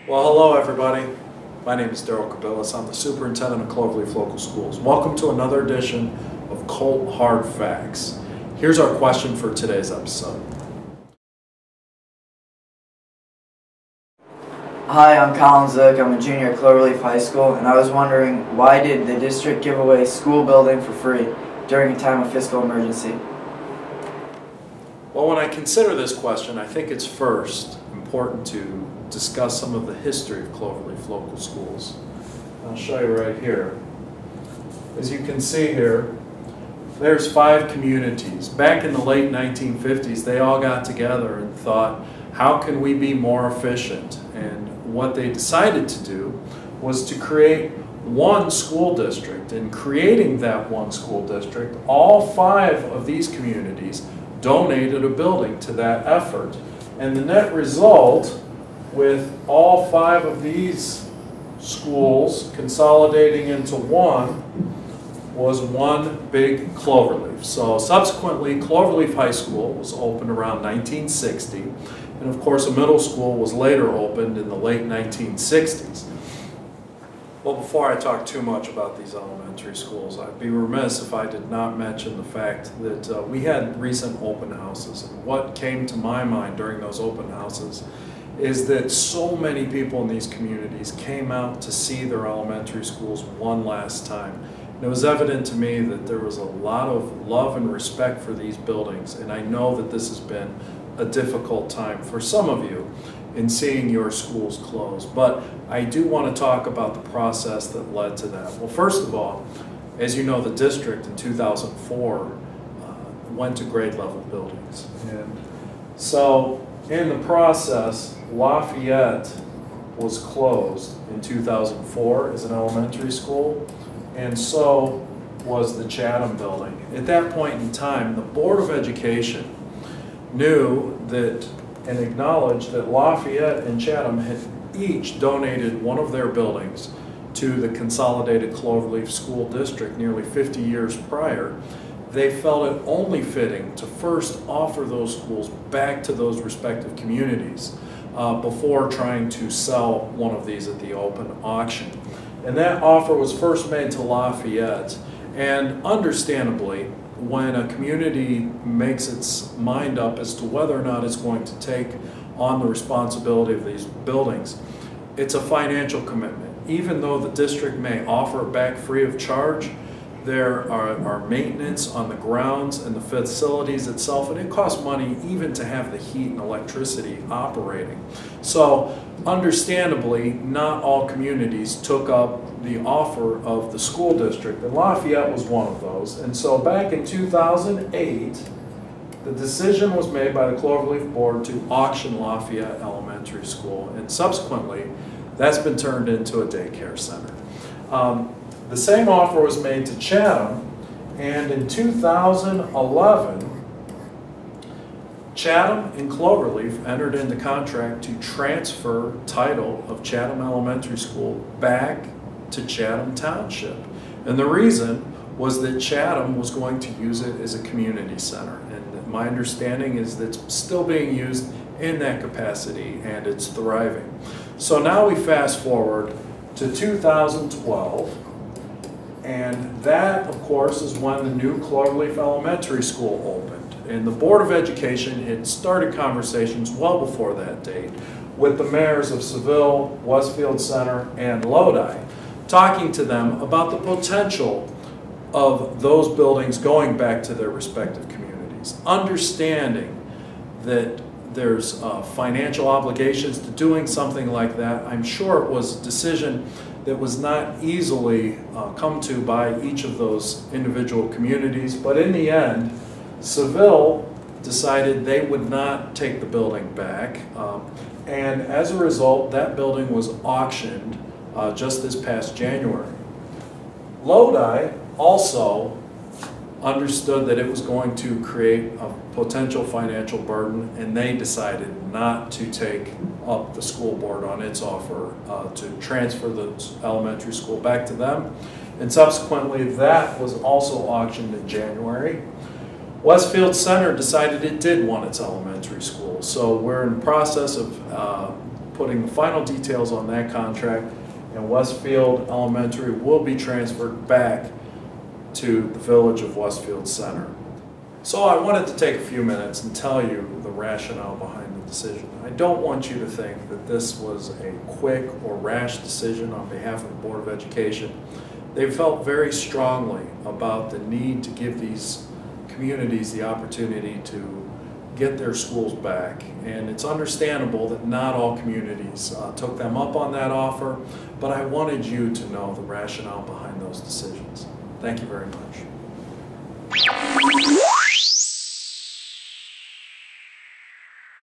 Well, hello everybody. My name is Daryl Kubilus. I'm the Superintendent of Cloverleaf Local Schools. Welcome to another edition of Colt Hard Facts. Here's our question for today's episode. Hi, I'm Colin Zook. I'm a junior at Cloverleaf High School, and I was wondering, why did the district give away school building for free during a time of fiscal emergency? Well, when I consider this question, I think it's first important to discuss some of the history of Cloverleaf Local Schools. I'll show you right here. As you can see here, there's 5 communities. Back in the late 1950s, they all got together and thought, how can we be more efficient? And what they decided to do was to create one school district. In creating that one school district, all 5 of these communities donated a building to that effort. And the net result, with all 5 of these schools consolidating into one, was one big Cloverleaf. So subsequently, Cloverleaf High School was opened around 1960, and of course a middle school was later opened in the late 1960s. Well, before I talk too much about these elementary schools, I'd be remiss if I did not mention the fact that we had recent open houses. And what came to my mind during those open houses is that so many people in these communities came out to see their elementary schools one last time. And it was evident to me that there was a lot of love and respect for these buildings, and I know that this has been a difficult time for some of you in seeing your schools close. But I do want to talk about the process that led to that. Well, first of all, as you know, the district in 2004 went to grade level buildings. And so in the process, Lafayette was closed in 2004 as an elementary school, and so was the Chatham building. At that point in time, the Board of Education knew that and acknowledged that Lafayette and Chatham had each donated one of their buildings to the consolidated Cloverleaf School District nearly 50 years prior. They felt it only fitting to first offer those schools back to those respective communities before trying to sell one of these at the open auction. And that offer was first made to Lafayette, and understandably, when a community makes its mind up as to whether or not it's going to take on the responsibility of these buildings, it's a financial commitment. Even though the district may offer it back free of charge, there are maintenance on the grounds and the facilities itself, and it costs money even to have the heat and electricity operating. So understandably, not all communities took up the offer of the school district, and Lafayette was one of those. And so back in 2008, the decision was made by the Cloverleaf Board to auction Lafayette Elementary School, and subsequently that's been turned into a daycare center. The same offer was made to Chatham, and in 2011, Chatham and Cloverleaf entered into contract to transfer title of Chatham Elementary School back to Chatham Township. And the reason was that Chatham was going to use it as a community center. And my understanding is that it's still being used in that capacity, and it's thriving. So now we fast forward to 2012. And that, of course, is when the new Cloverleaf Elementary School opened. And the Board of Education had started conversations well before that date with the mayors of Seville, Westfield Center, and Lodi, talking to them about the potential of those buildings going back to their respective communities, understanding that there's financial obligations to doing something like that. I'm sure it was a decision that was not easily come to by each of those individual communities, but in the end, Seville decided they would not take the building back, and as a result, that building was auctioned just this past January. Lodi also understood that it was going to create a potential financial burden, and they decided not to take up the school board on its offer to transfer the elementary school back to them. And subsequently, that was also auctioned in January. Westfield Center decided it did want its elementary school, so we're in the process of putting the final details on that contract, and Westfield Elementary will be transferred back to the Village of Westfield Center. So I wanted to take a few minutes and tell you the rationale behind the decision. I don't want you to think that this was a quick or rash decision on behalf of the Board of Education. They felt very strongly about the need to give these communities the opportunity to get their schools back. And it's understandable that not all communities took them up on that offer, but I wanted you to know the rationale behind those decisions. Thank you very much.